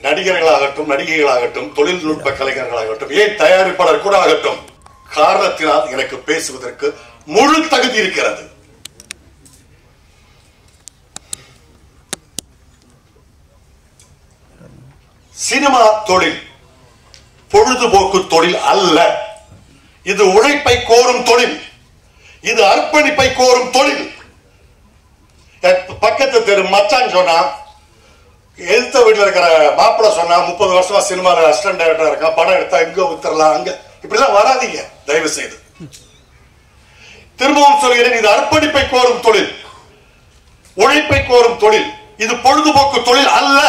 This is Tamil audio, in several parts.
நடிகர்களாகட்டும், நடிகைகளாகட்டும், தொழில்நுட்ப கலைஞர்களாகட்டும், ஏன் தயாரிப்பாளர் கூட ஆகட்டும், காரணத்தினால் எனக்கு பேசுவதற்கு முழு தகுதி இருக்கிறது. சினிமா தொழில் பொழுதுபோக்கு தொழில் அல்ல. இது உழைப்பை கோரும் தொழில். இது அர்ப்பணிப்பை கோரும் தொழில். பக்கத்து தெரு மச்சான் சொன்னா, எழுத்த வீட்டுல இருக்கிற மாப்பிள்ள சொன்னா 30 வருஷமா சினிமால அசிஸ்டன்ட் டைரக்டரா இருக்கா, படம் எடுத்தா இங்க வித்துறலாம் அங்க, இப்படிலாம் வராதீங்க தயவு செய்து. திரும்பவும் சொல்கிறேன், இது அர்ப்பணிப்பை கோரும் தொழில், உழைப்பை கோரும் தொழில். இது பொழுதுபோக்கு தொழில் அல்ல.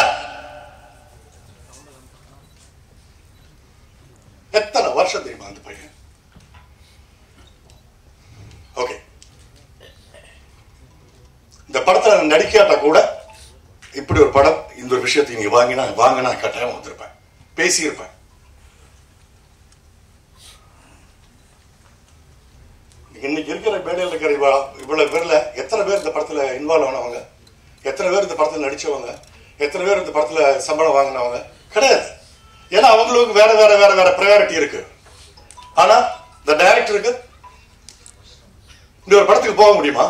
எத்தனை வருஷம் தெரியுமா அந்த பையன்? ஓகே, இந்த படத்துல நடிக்காட்ட கூட இப்படி ஒரு படம், இந்த ஒரு விஷயத்தை நீங்க வாங்கினா கட்டாயம் வந்திருப்பேன், பேசியிருப்பேன். இன்னைக்கு இருக்கிற மேடையில் இருக்கிற இவ்வளவு பேர்ல எத்தனை பேர் இந்த படத்துல இன்வால்வ் ஆனவங்க, எத்தனை பேர் இந்த படத்துல நடிச்சவங்க, எத்தனை பேர் இந்த படத்துல சம்பளம் வாங்கினவங்க? கிடையாது. ஏன்னா அவங்களுக்கு வேற வேற வேற வேற ப்ரையாரிட்டி இருக்கு. ஆனா இந்த டைரக்டருக்கு இந்த ஒரு படத்துக்கு போக முடியுமா?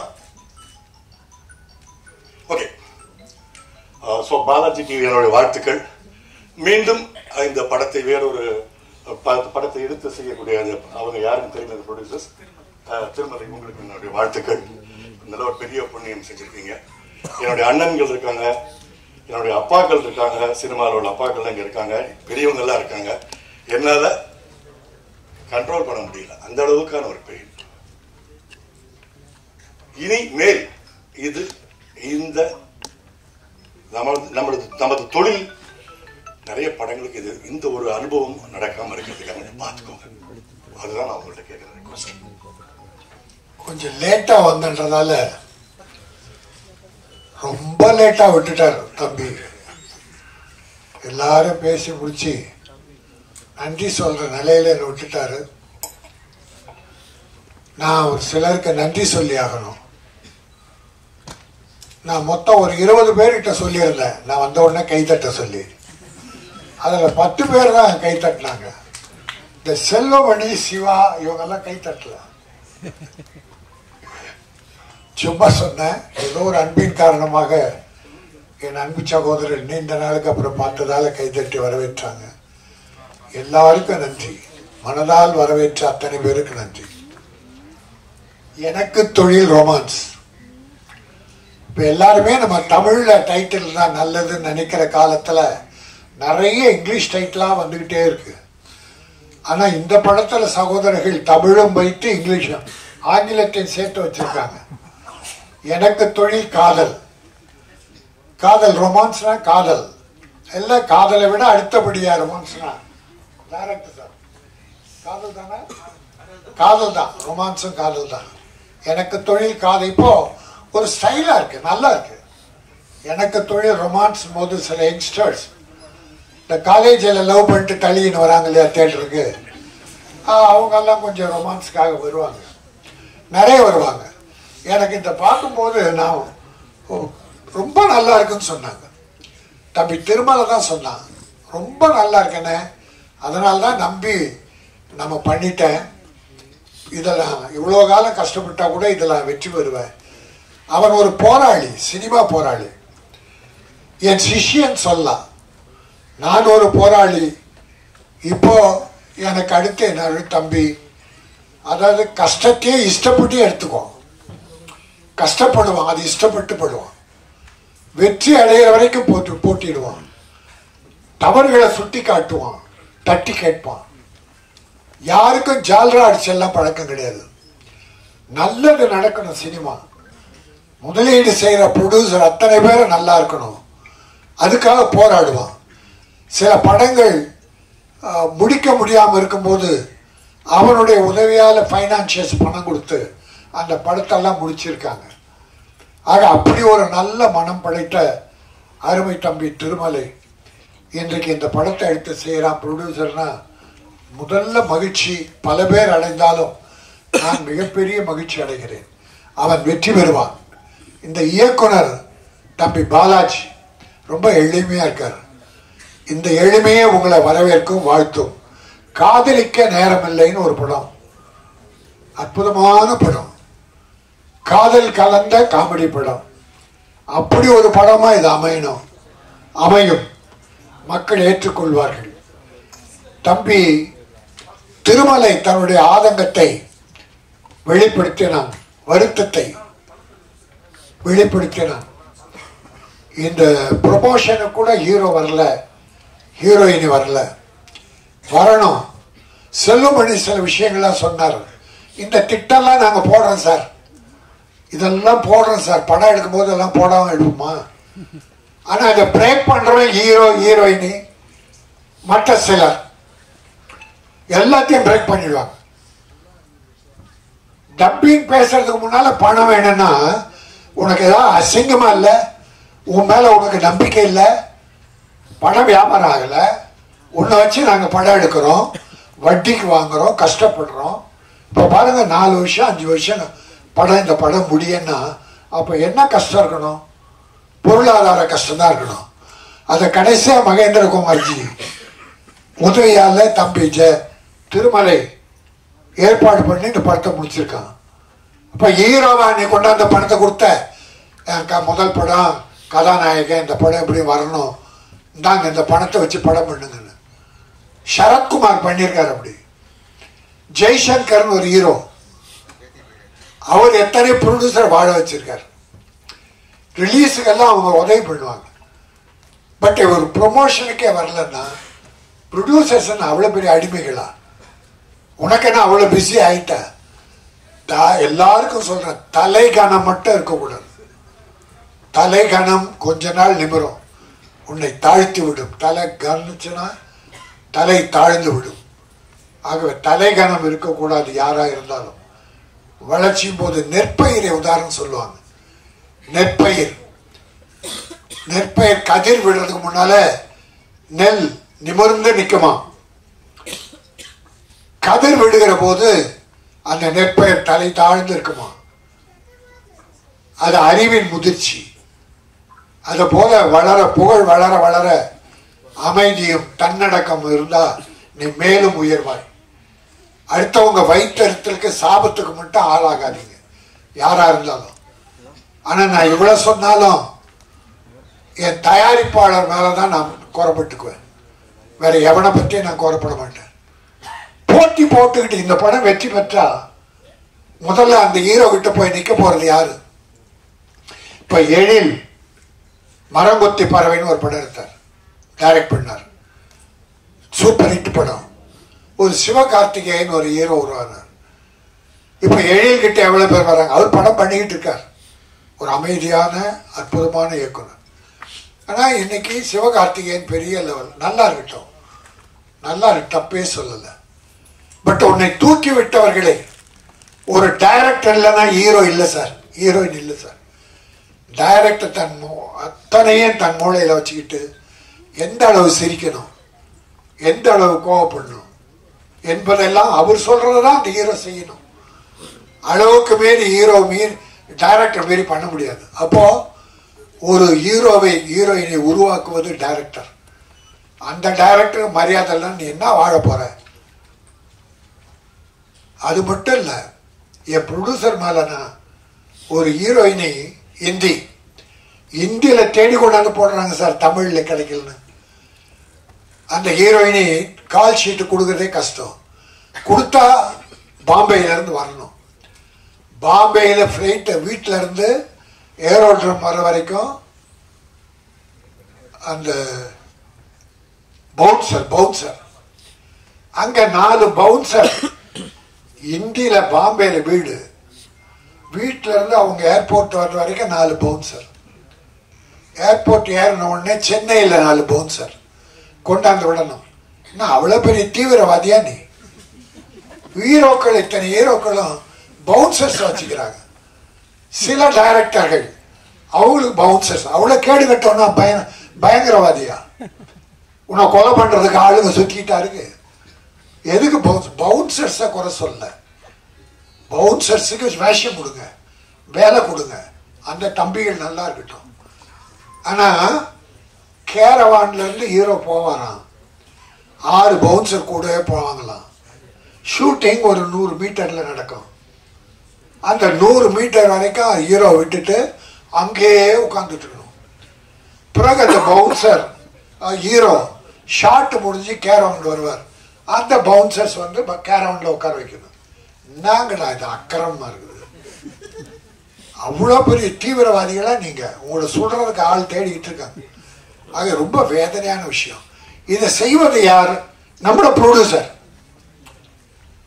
ஓகே, சோ பாலாஜிக்கு என்னுடைய வாழ்த்துக்கள். மீண்டும் இந்த படத்தை வேறொரு படத்தை எடுத்து செய்யக்கூடிய அவங்க யாருன்னு தெரியும், ப்ரொடியூசர்ஸ் திருமலை, உங்களுக்கு என்னுடைய வாழ்த்துக்கள். நல்ல ஒரு பெரிய புண்ணியம் செஞ்சிருக்கீங்க. என்னுடைய அண்ணன்கள் இருக்காங்க, என்னுடைய அப்பாக்கள் இருக்காங்க, சினிமாவில் உள்ள அப்பாக்கள் இங்க இருக்காங்க, பெரியவங்க எல்லாம் இருக்காங்க. என்னால கண்ட்ரோல் பண்ண முடியல, அந்த அளவுக்கான ஒரு பெயின். இனி மேல் இது இந்த நமது தொழில் நிறைய படங்களுக்கு இது இந்த ஒரு அனுபவம் நடக்காம இருக்கிறதுக்காக கொஞ்சம் பார்த்துக்கோங்க. அதுதான் நான் உங்கள்கிட்ட கேட்கிறேன். கொஞ்சம் லேட்டா வந்தன்றதால ரொம்ப லேட்டா விட்டுட்டார் தம்பி. எல்லாரும் பேசி முடிச்சு நன்றி சொல்ற நிலையில என்ன விட்டுட்டாரு. நான் ஒரு சிலருக்கு நன்றி சொல்லி ஆகணும். நான் மொத்தம் ஒரு 20 பேர்கிட்ட சொல்லியிருந்தேன், நான் வந்த உடனே கைத்தட்ட சொல்லி. அதுல 10 பேர் தான் கைத்தட்டினாங்க. இந்த செல்வமணி, சிவா இவங்கெல்லாம் கைத்தட்டல. சும்மா சொன்னேன். ஏதோ ஒரு அன்பின் காரணமாக என் அன்பு சகோதரர் நீண்ட நாளுக்கு அப்புறம் பார்த்ததால கைதட்டி வரவேற்றாங்க. எல்லாருக்கும் நன்றி. மனதால் வரவேற்ற அத்தனை பேருக்கு நன்றி. எனக்கு தொழில் ரொமான்ஸ். இப்ப எல்லாருமே நம்ம தமிழ்ல டைட்டில் தான் நல்லதுன்னு நினைக்கிற காலத்துல நிறைய இங்கிலீஷ் டைட்டிலா வந்துகிட்டே இருக்கு. ஆனா இந்த படத்துல சகோதரர்கள் தமிழும் வைத்து இங்கிலீஷும் ஆங்கிலத்தையும் சேர்த்து வச்சிருக்காங்க. எனக்கு தொழில் காதல். காதல் ரொமான்ஸ்னா காதல் எல்லாம், காதலை விட அடுத்தபடியா ரொமான்ஸ்னா டைரக்டர் சார் காதல் தானே, காதல் தான். ரொமான்ஸும் காதல் தான். எனக்கு தொழில் காதல் இப்போ ஒரு ஸ்டைலா இருக்கு, நல்லா இருக்கு. எனக்கு தொழில் ரொமான்ஸ் போது சில யங்ஸ்டர்ஸ் இந்த காலேஜில் லவ் பண்ணிட்டு தள்ளின்னு வராங்க இல்லையா தியேட்டருக்கு, அவங்கெல்லாம் கொஞ்சம் ரொமான்ஸ்க்காக வருவாங்க, நிறைய வருவாங்க. எனக்கு இந்த பார்க்கும்போது நான் ரொம்ப நல்லா இருக்குன்னு சொன்னாங்க. தம்பி திருமலை தான் சொன்னான், ரொம்ப நல்லா இருக்கேனே, அதனால தான் நம்பி நம்ம பண்ணிட்டேன். இதெல்லாம் இவ்வளோ காலம் கஷ்டப்பட்டா கூட இதெல்லாம் வெற்றி பெறுவேன். அவன் ஒரு போராளி, சினிமா போராளி. என் சிஷ்யன் சொல்லலாம், நான் ஒரு போராளி. இப்போ எனக்கு அடுத்து என்ன தம்பி, அதாவது கஷ்டத்தையே இஷ்டப்பட்டு எடுத்துக்குவோம். கஷ்டப்படுவான், அது இஷ்டப்பட்டு படுவான். வெற்றி அடைகிற வரைக்கும் போட்டிடுவான். தவறுகளை சுட்டி காட்டுவான், தட்டி கேட்பான். யாருக்கும் ஜால்ரா அடிச்செல்லாம் பழக்கம் கிடையாது. நல்லது நடக்கணும். சினிமா முதலீடு செய்யற ப்ரொடியூசர் அத்தனை பேரும் நல்லா இருக்கணும், அதுக்காக போராடுவான். சில படங்கள் முடிக்க முடியாமல் இருக்கும்போது அவனுடைய உதவியால் ஃபைனான்சியர்ஸ் பணம் கொடுத்து அந்த படத்தெல்லாம் முடிச்சிருக்காங்க. ஆக அப்படி ஒரு நல்ல மனம் படைத்த அருமை தம்பி திருமலை இன்றைக்கு இந்த படத்தை எடுத்து செய்கிறான் ப்ரொடியூசர்னா முதல்ல மகிழ்ச்சி. பல பேர் அடைந்தாலும் நான் மிகப்பெரிய மகிழ்ச்சி அடைகிறேன். அவன் வெற்றி பெறுவான். இந்த இயக்குனர் தம்பி பாலாஜி ரொம்ப எளிமையா இருக்கார். இந்த எளிமையே உங்களை வரவேற்கும், வாழ்த்தும். காதலிக்க நேரமில்லைன்னு ஒரு படம், அற்புதமான படம், காதல் கலந்த காமெடி படம். அப்படி ஒரு படமா இது அமையும், மக்கள் ஏற்றுக்கொள்வார்கள். தம்பி திருமலை தன்னுடைய ஆதங்கத்தை வெளிப்படுத்தினான், வருத்தத்தை வெளிப்படுத்தினான். இந்த ப்ரொமோஷனுக்கு கூட ஹீரோ வரல, ஹீரோயினி வரல, வரணும். செல்லுமணி சில விஷயங்கள்லாம் சொன்னார். இந்த திட்டம்லாம் நாங்கள் போடுறோம் சார், இதெல்லாம் போடுறோம் சார், படம் எடுக்கும் போது எல்லாம் போடாமல் எடுப்போமா? ஆனால் அதை பிரேக் பண்ணுறவன் ஹீரோ, ஹீரோயினி, மற்ற சிலர் எல்லாத்தையும் பிரேக் பண்ணிடுவாங்க. டப்பிங் பேசுறதுக்கு முன்னால பணம் வேணும்னா உனக்கு ஏதாவது அசிங்கமா இல்லை, உன் மேல உனக்கு நம்பிக்கை இல்லை, பணம் வியாபாரம் ஆகலை, உன்னை வச்சு நாங்கள் படம் எடுக்கிறோம், வட்டிக்கு வாங்குறோம், கஷ்டப்படுறோம். இப்போ பாருங்க 4 வருஷம் 5 வருஷம் படம், இந்த படம் முடியும்னா அப்போ என்ன கஷ்டம் இருக்கணும்? பொருளாதார கஷ்டம் தான் இருக்கணும். அதை கடைசியாக மகேந்திரகுமார்ஜி உதவியால தம்பி திருமலை ஏற்பாடு பண்ணி இந்த படத்தை முடிச்சிருக்கான். அப்போ ஹீரோவா நீ கொண்டாந்த பணத்தை கொடுத்த, முதல் படம் கதாநாயகன், இந்த படம் எப்படி வரணும், இந்தாங்க இந்த பணத்தை வச்சு படம் பண்ணுங்கன்னு சரத்குமார் பண்ணியிருக்காரு. அப்படி ஜெய்சங்கர்னு ஒரு ஹீரோ, அவர் எத்தனை ப்ரொடியூசர் வாழ வச்சிருக்காரு. ரிலீஸுக்கெல்லாம் அவங்க உதவி பண்ணுவாங்க. பட் ஒரு ப்ரொமோஷனுக்கே வரலன்னா ப்ரொடியூசர்ஸ் அவ்வளோ பெரிய அடிமைகளா? உனக்கு என்ன அவ்வளோ பிஸி ஆயிட்ட? எல்லாருக்கும் சொல்றேன், தலைகணம் மட்டும் இருக்கக்கூடாது. தலைகணம் கொஞ்ச நாள் நிமிரும், உன்னை தாழ்த்தி விடும். தலை கவனிச்சுன்னா தலை தாழ்ந்து விடும். ஆகவே தலைகணம் இருக்கக்கூடாது யாரா இருந்தாலும். வளர்ச்சியும் போது நெற்பயிரை உதாரணம் சொல்லுவாங்க. நெற்பயிர் கதிர் விடுறதுக்கு முன்னால நெல் நிமிர்ந்து நிற்குமா, கதிர் விடுகிற போது அந்த நெற்பயிர் தலை தாழ்ந்து இருக்குமா. அது அறிவின் முதிர்ச்சி. அது போல வளர, புகழ் வளர வளர அமைதியும் தன்னடக்கம் இருந்தா நீ மேலும் உயர்வாய். அடுத்தவங்க வைத்தறித்தலுக்கு சாபத்துக்கு மட்டும் ஆளாகாதீங்க யாரா இருந்தாலும். ஆனா நான் இவ்வளவு சொன்னாலும் என் தயாரிப்பாளர் மேலதான் நான் குறைப்பட்டுக்குவேன், வேற எவனை பற்றி நான் குறைப்பட மாட்டேன். போட்டி போட்டுக்கிட்டு இந்த படம் வெற்றி பெற்றா முதல்ல அந்த ஹீரோ கிட்ட போய் நிக்க போறது யாரு? இப்ப எழில் மரங்கொத்தி பறவைன்னு ஒரு படம் எடுத்தார், டைரக்ட் பண்ணார், சூப்பர் ஹிட் படம். ஒரு சிவகார்த்திகேயன் ஒரு ஹீரோ உருவானார். இப்ப எழில் கிட்ட எவ்வளவு பேர் வராங்க. அவர் படம் பண்ணிக்கிட்டு இருக்கார், ஒரு அமைதியான அற்புதமான இயக்குனர். ஆனா இன்னைக்கு சிவகார்த்திகேயன் பெரிய லெவல், நல்லா இருக்கட்டும், நல்லா இருக்கு, தப்பே சொல்லல. பட் உன்னை தூக்கி விட்டவர்களே, ஒரு டைரக்டர் இல்லைன்னா ஹீரோ இல்லை சார், ஹீரோயின் இல்லை சார். டைரக்டர் அத்தனையும் தன் மூளையில வச்சுக்கிட்டு எந்த அளவு சிரிக்கணும், எந்த அளவு கோவப்படணும் என்பதெல்லாம் அவர் சொல்றதுதான் அந்த ஹீரோ செய்யணும். அளவுக்கு மீறி ஹீரோ டைரக்டர் மீறி பண்ண முடியாது. அப்போ ஒரு ஹீரோயினை உருவாக்குவது டைரக்டர். அந்த டைரக்டருக்கு மரியாதை இல்லைன்னு நீ என்ன வாழ போற? அது மட்டும் இல்ல, என் ப்ரொடியூசர் மேலனா ஒரு ஹீரோயினை இந்தியில தேடி கொண்டாந்து போடுறாங்க சார், தமிழ்ல கிடைக்கலன்னு. அந்த ஹீரோயினை கால் ஷீட்டு கொடுக்கறதே கஷ்டம். கொடுத்தா பாம்பேல இருந்து வரணும், பாம்பேல ஃபிளைட் வீட்டில இருந்து ஏரோட்ரம் வர வரைக்கும் அந்த பவுன்சர் அங்க 4 பவுன்சர் இந்தியில பாம்பேல வீட்டுல இருந்து அவங்க ஏர்போர்ட் வர்ற வரைக்கும் 4 பவுன்சர். ஏர்போர்ட் ஏறின உடனே சென்னையில 4 பவுன்சர் கொண்டாந்து விடணும். அவ்வளவு பெரிய தீவிரவாதியா நீ? ஹீரோக்கள், இத்தனை ஹீரோக்களும் பவுன்சர்ஸ் வச்சுக்கிறாங்க. சில டைரக்டர்கள் அவங்களுக்கு பவுன்சர்ஸ், அவ்வளவு கேடு கட்டோம்னா பயங்கரவாதியா? உன்னை கொலை பண்றதுக்கு ஆளுங்க சுத்திட்டா இருக்கு. எதுக்கு பவுன்சர்ஸ குறை சொல்ல? பவுன்சர்ஸுக்கு வேஷம் கொடுங்க, வேலை கொடுங்க, அந்த தம்பிகள் நல்லா இருக்கட்டும். ஆனா கேரவான்ல இருந்து ஹீரோ போவாராம், 6 பவுன்சர் கூடவே போவாங்களாம். ஷூட்டிங் ஒரு 100 மீட்டர்ல நடக்கும். அந்த 100 மீட்டர் வரைக்கும் ஹீரோ விட்டுட்டு அங்கேயே உட்கார்ந்துட்டு இருக்கணும். பிறகு அந்த பவுன்சர் ஹீரோ ஷார்ட் முடிஞ்சு கேரவன் வருவார். அந்த பவுன்சர்ஸ் வந்து கேரவன்ல உட்கார வைக்கணும். என்னங்கடா இது அக்கிரமமா இருக்குது. அவ்வளோ பெரிய தீவிரவாதிகளா நீங்க, உங்களை சொல்றதுக்கு ஆள் தேடிக்கிட்டு இருக்காங்க. ஆக ரொம்ப வேதனையான விஷயம். இதை செய்வது யார்? நம்மளோட ப்ரொடியூசர்.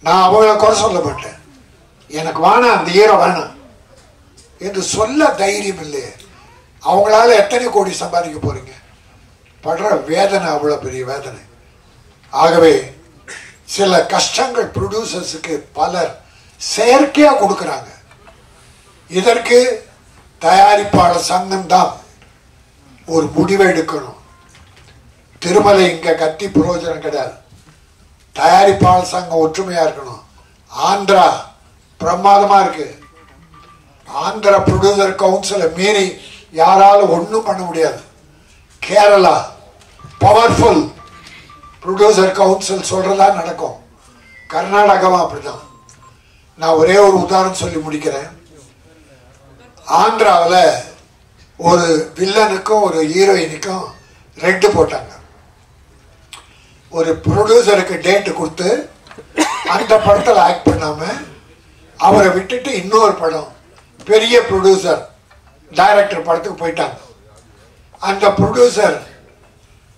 நான் அவங்கள குறை சொல்ல மாட்டேன், எனக்கு வேணாம் அந்த ஹீரோ வேணாம் என்று சொல்ல தைரியம் இல்லையே. அவங்களால எத்தனை கோடி சம்பாதிக்க போறீங்க? படுற வேதனை அவ்வளோ பெரிய வேதனை. ஆகவே சில கஷ்டங்கள் ப்ரொடியூசர்ஸுக்கு பலர் செயற்கையா கொடுக்குறாங்க. இதற்கு தயாரிப்பாளர் சங்கம் தான் ஒரு முடிவை எடுக்கணும். திருமலை இங்க கத்தி பிரயோஜனம் கிடையாது. தயாரிப்பாளர் சங்கம் ஒற்றுமையா இருக்கணும். ஆந்திரா பிரமாதமா இருக்கு. ஆந்திரா ப்ரொடியூசர் கவுன்சிலை மீறி யாராலும் ஒன்றும் பண்ண முடியாது. கேரளா பவர்ஃபுல் ப்ரொடியூசர் கவுன்சில் சொல்றதா நடக்கும். கர்நாடகாவும் அப்படிதான். நான் ஒரே ஒரு உதாரணம் சொல்லி முடிக்கிறேன். ஆந்திராவில் ஒரு வில்லனுக்கும் ஒரு ஹீரோயினுக்கும் ரெட்டு போட்டாங்க. ஒரு ப்ரொடியூசருக்கு டேட்டு கொடுத்து அந்த படத்தில் ஆக்ட் பண்ணாம அவரை விட்டுட்டு இன்னொரு படம் பெரிய ப்ரொடியூசர் டைரக்டர் படத்துக்கு போயிட்டாங்க. அந்த ப்ரொடியூசர்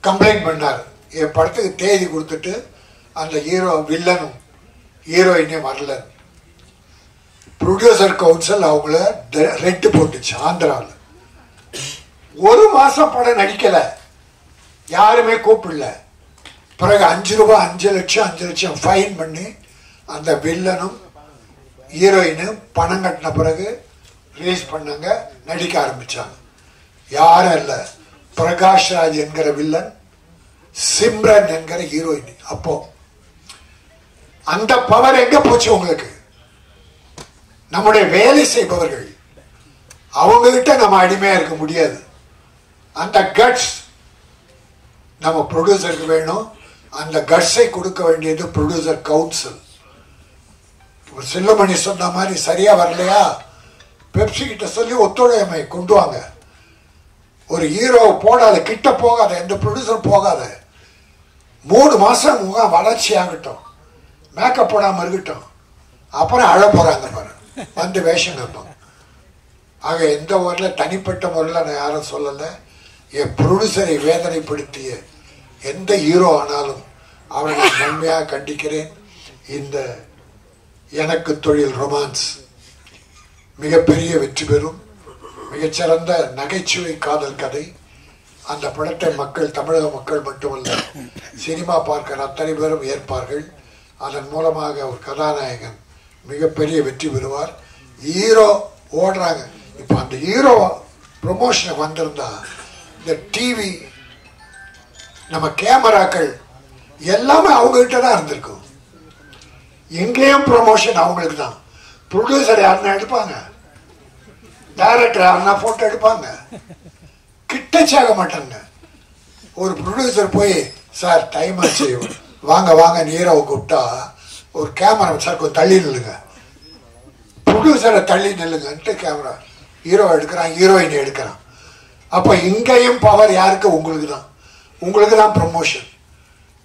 கம்ப்ளைண்ட் பண்ணார், என் படத்துக்கு தேதி கொடுத்துட்டு அந்த ஹீரோ வில்லனும் ஹீரோயினையும் வரல. ப்ரொடியூசர் கவுன்சில் அவங்கள ரெட்டு போட்டுச்சு ஆந்திராவில். 1 மாசம் படம் நடிக்கல, யாருமே கூப்பிடல. பிறகு 5 ரூபாய் 5 லட்சம் ஃபைன் பண்ணி அந்த வில்லனும் ஹீரோயினும் பணம் கட்டின பிறகு ரிலீஸ் பண்ணாங்க, நடிக்க ஆரம்பிச்சாங்க. யாரும் இல்லை, பிரகாஷ் ராஜ் என்கிற வில்லன், சிம்ரன் என்கிற ஹீரோயின். அப்போ அந்த பவர் எங்க போச்சு உங்களுக்கு? நம்முடைய வேலை செய்பவர்கள் அவங்க கிட்ட நம்ம அடிமையா இருக்க முடியாது. அந்த கட்ஸ் நம்ம ப்ரொடியூசருக்கு வேணும். அந்த கட்ஸை கொடுக்க வேண்டியது ப்ரொடியூசர் கவுன்சில். செல்லுமணி சொன்ன மாதிரி சரியா வரலையா, பெப்சி கிட்ட சொல்லி ஒத்துழைமை கொண்டு வாங்க. ஒரு ஹீரோ போடாத, கிட்ட போகாத, எந்த ப்ரொடியூசர் போகாத. 3 மாசம் முகம் வளர்ச்சி ஆகட்டும், மேக்கப் போடாம இருக்கட்டும், அப்புறம் அழ போறாங்க பாரு, வந்து வேஷம் கேட்பாங்க. ஆக எந்த ஊரில் தனிப்பட்ட முறையில் நான் யாரும் சொல்லலை. என் ப்ரொடியூசரை வேதனைப்படுத்திய எந்த ஹீரோ ஆனாலும் அவனை நன்மையாக கண்டிக்கிறேன். இந்த எனக்கு தொழில் ரொமான்ஸ் மிகப்பெரிய வெற்றி பெறும். மிகச்சிறந்த நகைச்சுவை காதல் கதை. அந்த படத்தை மக்கள், தமிழக மக்கள் மட்டுமல்ல, சினிமா பார்க்கிற அத்தனை பேரும் ஏற்பார்கள். அதன் மூலமாக ஒரு கதாநாயகன் மிகப்பெரிய வெற்றி பெறுவார். ஹீரோ ஓடுறாங்க. இப்போ அந்த ஹீரோ ப்ரொமோஷன் வந்திருந்தா இந்த டிவி, நம்ம கேமராக்கள் எல்லாமே அவங்ககிட்ட தான் இருந்திருக்கும். எங்கேயும் ப்ரொமோஷன் அவங்களுக்கு தான். ப்ரொடியூசர் யாருன்னா எடுப்பாங்க, டைரக்டர் யாருன்னா போட்டோ எடுப்பாங்க, கிட்டச்சாக மாட்டாங்க. ஒரு ப்ரொடியூசர் போய், சார் டைம் ஆச்சு, வாங்க வாங்க ஹீரோவை கூப்பிட்டா ஒரு கேமரா, சார் கொஞ்சம் தள்ளி நில்லுங்க, ப்ரொடியூசரை தள்ளி நில்லுங்கன்ட்டு கேமரா ஹீரோ எடுக்கிறான், ஹீரோயின் எடுக்கிறான். அப்போ இங்கேயும் பவர் யாருக்கு? உங்களுக்கு தான். உங்களுக்கு தான் ப்ரமோஷன்.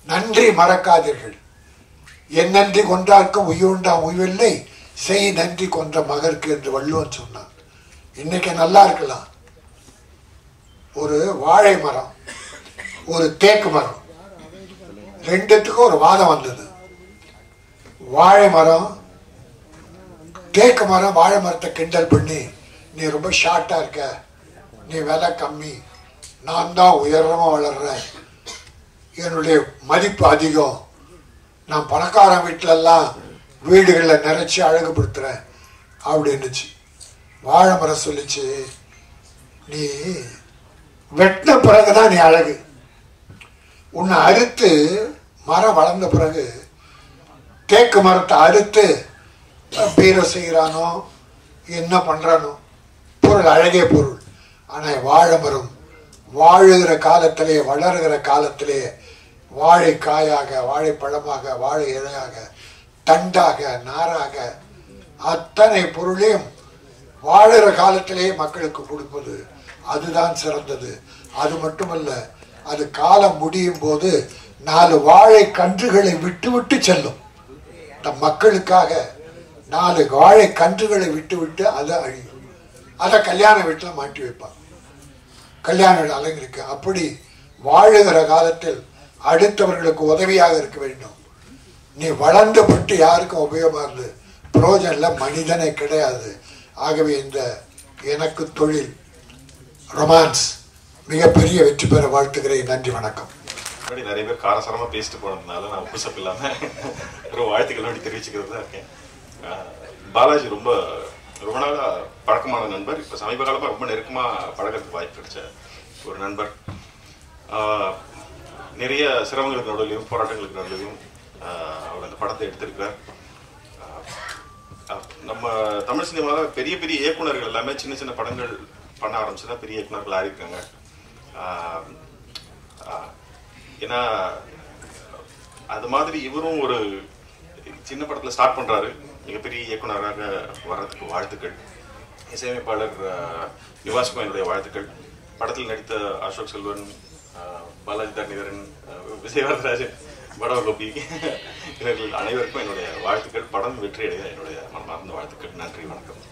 நன்றி மறக்காதீர்கள். என் நன்றி கொன்றார்க்கும் உய்யுண்டாம் உய்வில்லை, செய் நன்றி கொன்ற மகருக்கு என்று வள்ளுவன் சொன்னான். இன்னைக்கு நல்லா இருக்கலாம். ஒரு வாழை மரம், ஒரு தேக்கு மரம், ரெண்டுத்துக்கும் ஒரு வாதம் வந்தது. வாழை மரம் தேக்கு மரம் வாழை மரத்தை கிண்டல் பண்ணி, நீ ரொம்ப ஷார்ட்டா இருக்க, நீ விலை கம்மி, நான் தான் உயரமா வளர்றேன், என்னுடைய மதிப்பு அதிகம், நான் பணக்காரன் வீட்டிலெல்லாம் வீடுகளில் நிறைச்சி அழகுபடுத்துறேன் அப்படின்னுச்சு. வாழை மரம் சொல்லிச்சு, நீ வெட்டின பிறகுதான் நீ அழகு. உன்னை அறுத்து மரம் வளர்ந்த பிறகு தேக்கு மரத்தை அறுத்து பீரோ செய்கிறானோ என்ன பண்றானோ, பொருள் அழகே பொருள். ஆனா வாழை மரம் வாழுகிற காலத்திலே, வளர்கிற காலத்திலே வாழைக்காயாக, வாழைப்பழமாக, வாழை இலையாக, தண்டாக, நாராக அத்தனை பொருளையும் வாழுகிற காலத்திலே மக்களுக்கு கொடுப்பது அதுதான் சிறந்தது. அது மட்டுமல்ல, அது காலம் முடியும் போது 4 வாழை கன்றுகளை விட்டு விட்டு செல்லும். நம் மக்களுக்காக 4 வாழை கன்றுகளை விட்டு விட்டு அதை அழியும். அதை கல்யாண வீட்டில் மாட்டி வைப்பாங்க, கல்யாண அலங்கரிக்க. அப்படி வாழுகிற காலத்தில் அடுத்தவர்களுக்கு உதவியாக இருக்க வேண்டும். நீ வளர்ந்துபட்டு யாருக்கும் உபயோகமாக இருந்து புரோஜனம் மனிதனே கிடையாது. ஆகவே இந்த எனக்கு தொழில் ரொமான்ஸ் மிகப்பெரிய வெற்றி பெற வாழ்த்துக்கிறேன். நன்றி, வணக்கம். நிறைய பேர் காரசாரமா பேசிட்டு போனதுனால நான் உப்புசப்பு இல்லாம ஒரு வாழ்த்துக்கள் தெரிவிச்சுக்கிறது தான் இருக்கேன். பாலாஜி ரொம்ப நாளா பழக்கமான நண்பர். இப்ப சமீப காலமா ரொம்ப நெருக்கமா பழகிறதுக்கு வாய்ப்பு கிடைச்ச ஒரு நண்பர். நிறைய சிரமங்களுக்கு நடுவிலையும் போராட்டங்களுக்கு நடுவிலையும் அவர் அந்த படத்தை எடுத்திருக்கிறார். நம்ம தமிழ் சினிமாவில் பெரிய பெரிய இயக்குநர்கள் எல்லாமே சின்ன சின்ன படங்கள் பண்ண ஆரம்பிச்சுதான் பெரிய இயக்குநர்கள் ஆயிருக்காங்க. ஏன்னா அது மாதிரி இவரும் ஒரு சின்ன படத்துல ஸ்டார்ட் பண்றாரு. மிகப்பெரிய இயக்குநராக வர்றதுக்கு வாழ்த்துக்கள். இசையமைப்பாளர் நிவாஸ்க்கும் என்னுடைய வாழ்த்துக்கள். படத்தில் நடித்த அசோக் செல்வன், பாலாஜி தரணிதரன், விஜயவர்தராஜன், படகோபி இவர்கள் அனைவருக்கும் என்னுடைய வாழ்த்துக்கள். படம் வெற்றி அடைய என்னுடைய மனமார்ந்த வாழ்த்துக்கள். நன்றி, வணக்கம்.